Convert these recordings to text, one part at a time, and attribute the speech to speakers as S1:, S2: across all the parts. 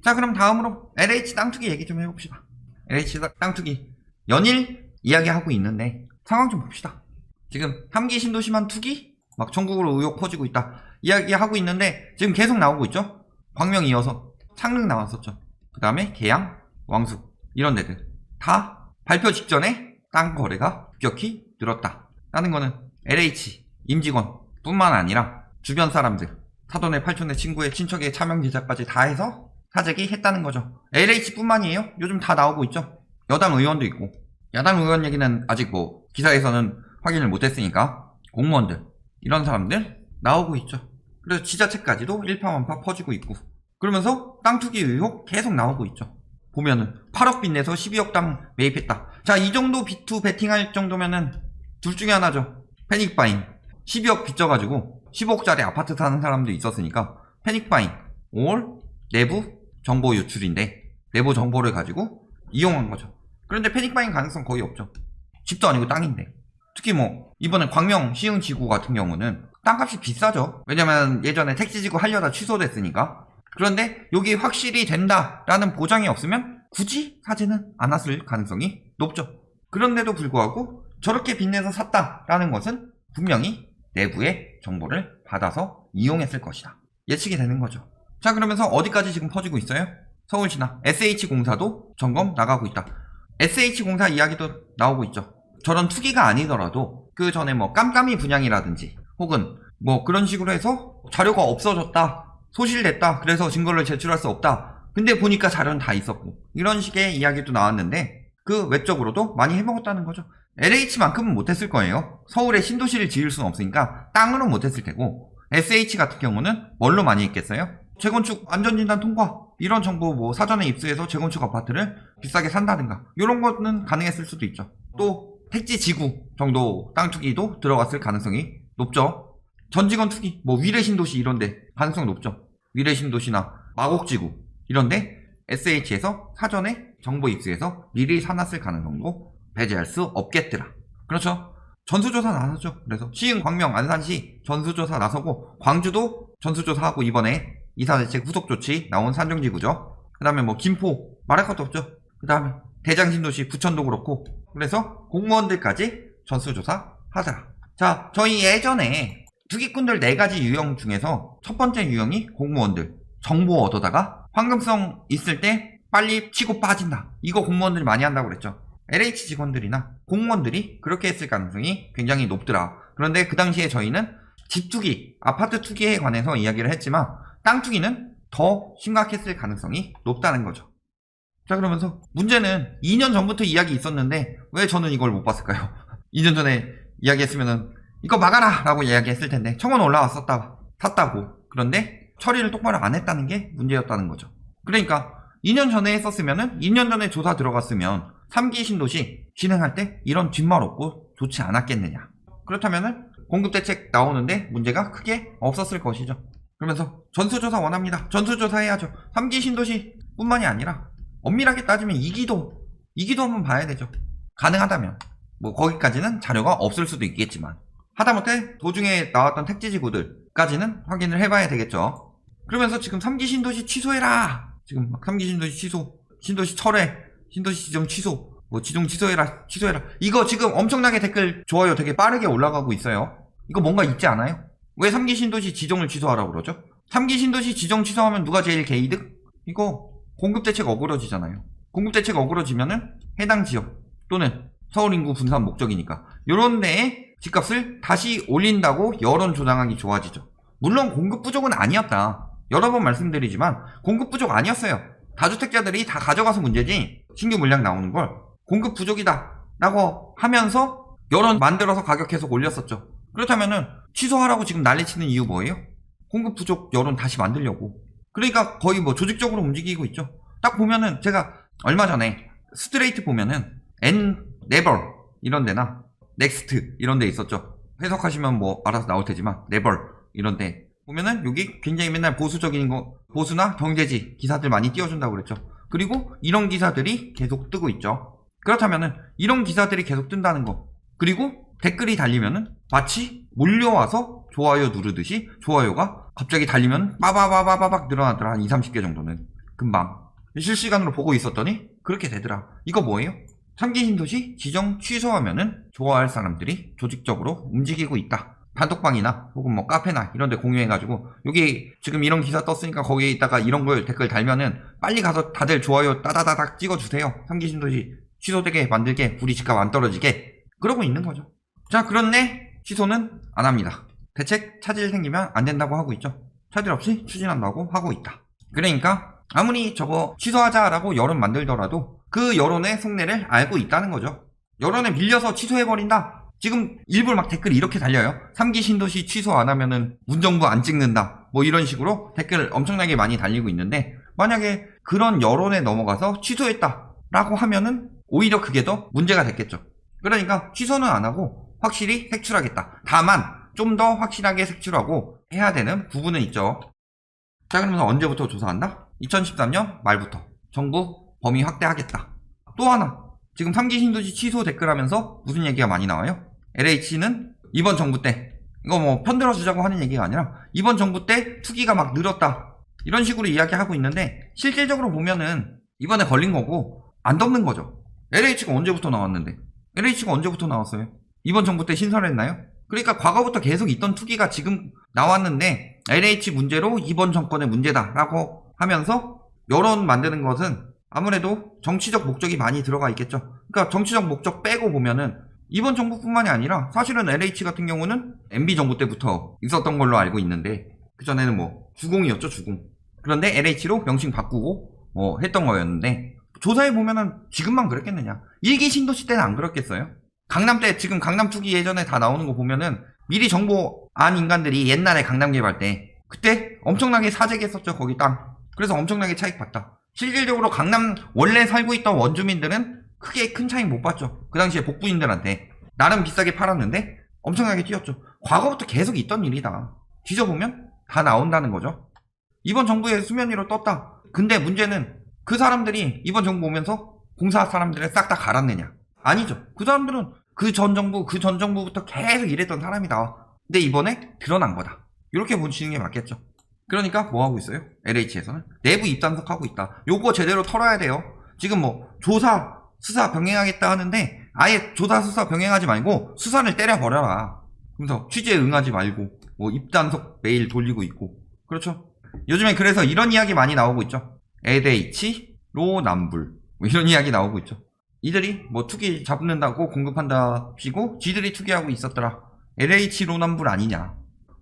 S1: 자, 그럼 다음으로 LH 땅투기 얘기 좀 해봅시다. LH 땅투기 연일 이야기하고 있는데 상황 좀 봅시다. 지금 3기 신도시만 투기? 막 전국으로 의혹 퍼지고 있다 이야기하고 있는데 지금 계속 나오고 있죠. 광명 이어서 창릉 나왔었죠. 그 다음에 계양, 왕숙 이런 데들 다 발표 직전에 땅 거래가 급격히 늘었다 라는 거는 LH 임직원 뿐만 아니라 주변 사람들, 사돈의 팔촌의 친구의 친척의 차명 기자까지 다 해서 사재기 했다는 거죠. LH 뿐만이에요. 요즘 다 나오고 있죠. 여당 의원도 있고, 야당 의원 얘기는 아직 뭐 기사에서는 확인을 못했으니까 공무원들 이런 사람들 나오고 있죠. 그래서 지자체까지도 일파만파 퍼지고 있고, 그러면서 땅 투기 의혹 계속 나오고 있죠. 보면은 8억 빚내서 12억 땅 매입했다. 자, 이 정도 비투 베팅할 정도면은 둘 중에 하나죠. 패닉바잉 12억 빚져가지고 15억짜리 아파트 사는 사람도 있었으니까 패닉바잉 올 내부 정보 유출인데 내부 정보를 가지고 이용한 거죠. 그런데 패닉바잉 가능성 거의 없죠. 집도 아니고 땅인데. 특히 뭐 이번에 광명 시흥지구 같은 경우는 땅값이 비싸죠. 왜냐면 예전에 택지지구 하려다 취소됐으니까. 그런데 여기 확실히 된다라는 보장이 없으면 굳이 사지는 않았을 가능성이 높죠. 그런데도 불구하고 저렇게 빚내서 샀다라는 것은 분명히 내부의 정보를 받아서 이용했을 것이다. 예측이 되는 거죠. 자, 그러면서 어디까지 지금 퍼지고 있어요? 서울시나 SH공사도 점검 나가고 있다. SH공사 이야기도 나오고 있죠. 저런 투기가 아니더라도 그 전에 뭐 깜깜이 분양이라든지 혹은 뭐 그런 식으로 해서 자료가 없어졌다, 소실됐다, 그래서 증거를 제출할 수 없다. 근데 보니까 자료는 다 있었고 이런 식의 이야기도 나왔는데 그 외적으로도 많이 해먹었다는 거죠. LH만큼은 못했을 거예요. 서울에 신도시를 지을 수는 없으니까 땅으로 못했을 테고, SH 같은 경우는 뭘로 많이 했겠어요? 재건축 안전진단 통과 이런 정보 뭐 사전에 입수해서 재건축 아파트를 비싸게 산다든가 이런 거는 가능했을 수도 있죠. 또 택지 지구 정도 땅 투기도 들어갔을 가능성이 높죠. 전직원 투기 뭐 위례신도시 이런데 가능성 높죠. 위례신도시나 마곡지구 이런데 SH에서 사전에 정보 입수해서 미리 사놨을 가능성도 배제할 수 없겠더라. 그렇죠. 전수조사 나섰죠. 그래서 시흥, 광명, 안산시 전수조사 나서고 광주도 전수조사하고 이번에 이사대책 후속 조치 나온 산정지구죠. 그 다음에 뭐 김포 말할 것도 없죠. 그 다음에 대장신도시 부천도 그렇고 그래서 공무원들까지 전수조사 하더라. 자, 저희 예전에 투기꾼들 4가지 유형 중에서 첫 번째 유형이 공무원들 정보 얻어다가 황금성 있을 때 빨리 치고 빠진다. 이거 공무원들이 많이 한다고 그랬죠. LH 직원들이나 공무원들이 그렇게 했을 가능성이 굉장히 높더라. 그런데 그 당시에 저희는 집 투기, 아파트 투기에 관해서 이야기를 했지만 땅 투기는 더 심각했을 가능성이 높다는 거죠. 자, 그러면서 문제는 2년 전부터 이야기 있었는데 왜 저는 이걸 못 봤을까요? 2년 전에 이야기했으면은 이거 막아라 라고 이야기했을 텐데 청원 올라왔었다, 샀다고. 그런데 처리를 똑바로 안 했다는 게 문제였다는 거죠. 그러니까 2년 전에 했었으면은 2년 전에 조사 들어갔으면 3기 신도시 진행할 때 이런 뒷말 없고 좋지 않았겠느냐. 그렇다면은 공급대책 나오는데 문제가 크게 없었을 것이죠. 그러면서 전수조사 원합니다. 전수조사 해야죠. 3기 신도시 뿐만이 아니라 엄밀하게 따지면 2기도 한번 봐야 되죠. 가능하다면. 뭐 거기까지는 자료가 없을 수도 있겠지만 하다못해 도중에 나왔던 택지지구들까지는 확인을 해봐야 되겠죠. 그러면서 지금 3기 신도시 취소해라. 지금 막 3기 신도시 취소, 신도시 철회, 신도시 지정 취소, 뭐 지정 취소해라. 이거 지금 엄청나게 댓글 좋아요 되게 빠르게 올라가고 있어요. 이거 뭔가 있지 않아요? 왜 3기 신도시 지정을 취소하라고 그러죠? 3기 신도시 지정 취소하면 누가 제일 개이득? 이거 공급대책 어그러지잖아요. 공급대책 어그러지면은 해당 지역 또는 서울 인구 분산 목적이니까 요런 데에 집값을 다시 올린다고 여론 조장하기 좋아지죠. 물론 공급 부족은 아니었다. 여러 번 말씀드리지만 공급 부족 아니었어요. 다주택자들이 다 가져가서 문제지 신규 물량 나오는 걸 공급 부족이다 라고 하면서 여론 만들어서 가격 계속 올렸었죠. 그렇다면은 취소하라고 지금 난리치는 이유 뭐예요? 공급 부족 여론 다시 만들려고. 그러니까 거의 뭐 조직적으로 움직이고 있죠. 딱 보면은 제가 얼마 전에 스트레이트 보면은 네벌 이런 데나 넥스트 이런 데 있었죠. 해석하시면 뭐 알아서 나올 테지만 네벌 이런 데 보면은 여기 굉장히 맨날 보수적인 거, 보수나 경제지 기사들 많이 띄워준다고 그랬죠. 그리고 이런 기사들이 계속 뜨고 있죠. 그렇다면은 이런 기사들이 계속 뜬다는 거, 그리고 댓글이 달리면은 마치 몰려와서 좋아요 누르듯이 좋아요가 갑자기 달리면 빠바바바박 늘어나더라. 한 20, 30개 정도는. 금방 실시간으로 보고 있었더니 그렇게 되더라. 이거 뭐예요? 3기 신도시 지정 취소하면은 좋아할 사람들이 조직적으로 움직이고 있다. 단톡방이나 혹은 뭐 카페나 이런 데 공유해가지고 여기 지금 이런 기사 떴으니까 거기에 있다가 이런 걸 댓글 달면은 빨리 가서 다들 좋아요 따다다닥 찍어주세요. 3기 신도시 취소되게 만들게, 우리 집값 안 떨어지게 그러고 있는 거죠. 자, 그런데 취소는 안 합니다. 대책 차질 생기면 안 된다고 하고 있죠. 차질 없이 추진한다고 하고 있다. 그러니까 아무리 저거 취소하자라고 여론 만들더라도 그 여론의 속내를 알고 있다는 거죠. 여론에 밀려서 취소해버린다. 지금 일부 막 댓글 이렇게 달려요. 3기 신도시 취소 안 하면은 문정부 안 찍는다. 뭐 이런 식으로 댓글 엄청나게 많이 달리고 있는데, 만약에 그런 여론에 넘어가서 취소했다라고 하면은 오히려 그게 더 문제가 됐겠죠. 그러니까 취소는 안 하고 확실히 색출하겠다. 다만 좀 더 확실하게 색출하고 해야 되는 부분은 있죠. 자, 그러면서 언제부터 조사한다? 2013년 말부터 정부 범위 확대하겠다. 또 하나, 지금 3기 신도시 취소 댓글 하면서 무슨 얘기가 많이 나와요? LH는 이번 정부 때, 이거 뭐 편들어 주자고 하는 얘기가 아니라 이번 정부 때 투기가 막 늘었다, 이런 식으로 이야기하고 있는데, 실질적으로 보면은 이번에 걸린 거고 안 덮는 거죠. LH가 언제부터 나왔는데? LH가 언제부터 나왔어요? 이번 정부 때 신설했나요? 그러니까 과거부터 계속 있던 투기가 지금 나왔는데 LH 문제로 이번 정권의 문제다라고 하면서 여론 만드는 것은 아무래도 정치적 목적이 많이 들어가 있겠죠. 그러니까 정치적 목적 빼고 보면은 이번 정부뿐만이 아니라 사실은 LH 같은 경우는 MB 정부 때부터 있었던 걸로 알고 있는데, 그전에는 뭐 주공이었죠, 주공. 그런데 LH로 명칭 바꾸고 했던 거였는데, 조사해 보면은 지금만 그랬겠느냐. 1기 신도시 때는 안 그렇겠어요? 강남 때, 지금 강남 투기 예전에 다 나오는 거 보면은 미리 정보 안 인간들이 옛날에 강남 개발 때 그때 엄청나게 사재기했었죠, 거기 땅. 그래서 엄청나게 차익 봤다. 실질적으로 강남 원래 살고 있던 원주민들은 크게 큰 차익 못 봤죠. 그 당시에 복부인들한테 나름 비싸게 팔았는데 엄청나게 뛰었죠. 과거부터 계속 있던 일이다. 뒤져보면 다 나온다는 거죠. 이번 정부의 수면 위로 떴다. 근데 문제는 그 사람들이 이번 정부 오면서 공사 사람들을 싹 다 갈았느냐? 아니죠. 그 사람들은 그 전 정부부터 계속 일했던 사람이다. 근데 이번에 드러난 거다. 이렇게 보시는 게 맞겠죠. 그러니까 뭐 하고 있어요? LH에서는 내부 입단속 하고 있다. 요거 제대로 털어야 돼요. 지금 뭐 조사, 수사 병행하겠다 하는데 아예 조사, 수사 병행하지 말고 수사를 때려버려라. 그래서 취재에 응하지 말고 뭐 입단속 매일 돌리고 있고. 그렇죠. 요즘에 그래서 이런 이야기 많이 나오고 있죠. LH,로 남불 뭐 이런 이야기 나오고 있죠. 이들이 뭐 투기 잡는다고 공급한답시고 지들이 투기하고 있었더라. LH 로남불 아니냐.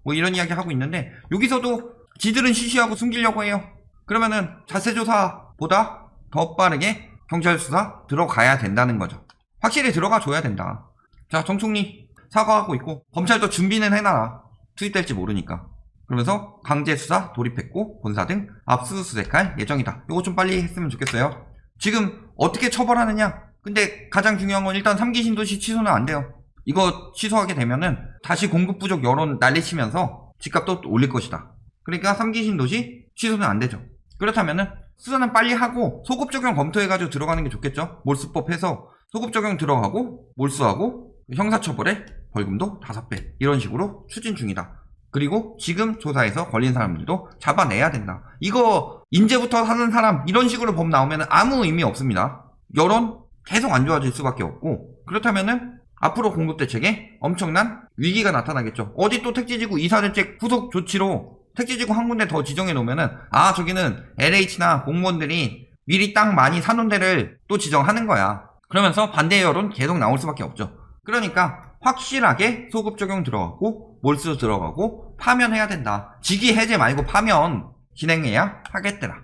S1: 뭐 이런 이야기 하고 있는데, 여기서도 지들은 쉬쉬하고 숨기려고 해요. 그러면은 자세조사보다 더 빠르게 경찰 수사 들어가야 된다는 거죠. 확실히 들어가 줘야 된다. 자, 정총리 사과하고 있고 검찰도 준비는 해놔라. 투입될지 모르니까. 그러면서 강제 수사 돌입했고 본사 등 압수수색할 예정이다. 이거 좀 빨리 했으면 좋겠어요. 지금 어떻게 처벌하느냐? 근데 가장 중요한 건 일단 3기 신도시 취소는 안 돼요. 이거 취소하게 되면은 다시 공급 부족 여론 난리치면서 집값도 올릴 것이다. 그러니까 3기 신도시 취소는 안 되죠. 그렇다면은 수사는 빨리 하고 소급 적용 검토해가지고 들어가는 게 좋겠죠. 몰수법 해서 소급 적용 들어가고 몰수하고 형사처벌에 벌금도 5배 이런 식으로 추진 중이다. 그리고 지금 조사에서 걸린 사람들도 잡아내야 된다. 이거 인제부터 사는 사람 이런 식으로 법 나오면 아무 의미 없습니다. 여론 계속 안 좋아질 수밖에 없고, 그렇다면은 앞으로 공급대책에 엄청난 위기가 나타나겠죠. 어디 또 택지지구 이사대책 후속 조치로 택지지구 한 군데 더 지정해 놓으면은 저기는 LH나 공무원들이 미리 땅 많이 사놓은 데를 또 지정하는 거야. 그러면서 반대 여론 계속 나올 수밖에 없죠. 그러니까 확실하게 소급 적용 들어가고 몰수 들어가고 파면해야 된다. 직위 해제 말고 파면 진행해야 하겠더라.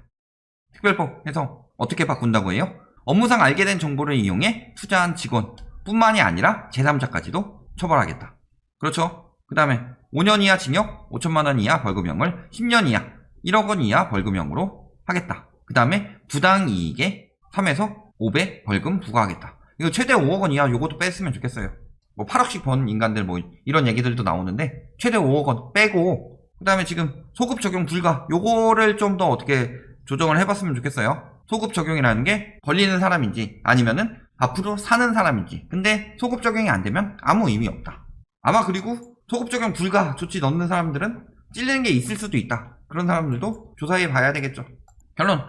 S1: 특별법 해서 어떻게 바꾼다고 해요? 업무상 알게 된 정보를 이용해 투자한 직원 뿐만이 아니라 제3자까지도 처벌하겠다. 그렇죠. 그 다음에 5년 이하 징역, 5천만 원 이하 벌금형을 10년 이하, 1억 원 이하 벌금형으로 하겠다. 그 다음에 부당 이익에 3에서 5배 벌금 부과하겠다. 이거 최대 5억 원 이하 요것도 뺐으면 좋겠어요. 뭐 8억씩 번 인간들 뭐 이런 얘기들도 나오는데 최대 5억 원 빼고, 그 다음에 지금 소급 적용 불가 요거를 좀 더 어떻게 조정을 해봤으면 좋겠어요. 소급 적용이라는 게 걸리는 사람인지 아니면은 앞으로 사는 사람인지. 근데 소급 적용이 안 되면 아무 의미 없다. 아마 그리고 소급 적용 불가 조치 넣는 사람들은 찔리는 게 있을 수도 있다. 그런 사람들도 조사해 봐야 되겠죠. 결론,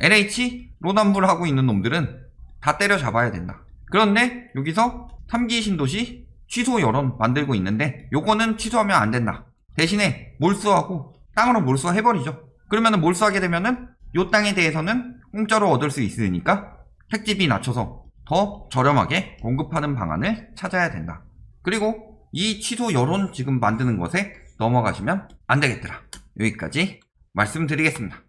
S1: LH 로남불 하고 있는 놈들은 다 때려잡아야 된다. 그런데 여기서 3기 신도시 취소 여론 만들고 있는데 요거는 취소하면 안 된다. 대신에 몰수하고 땅으로 몰수해버리죠. 그러면은 몰수하게 되면은 요 땅에 대해서는 공짜로 얻을 수 있으니까 택지비 낮춰서 더 저렴하게 공급하는 방안을 찾아야 된다. 그리고 이 취소 여론 지금 만드는 것에 넘어가시면 안 되겠더라. 여기까지 말씀드리겠습니다.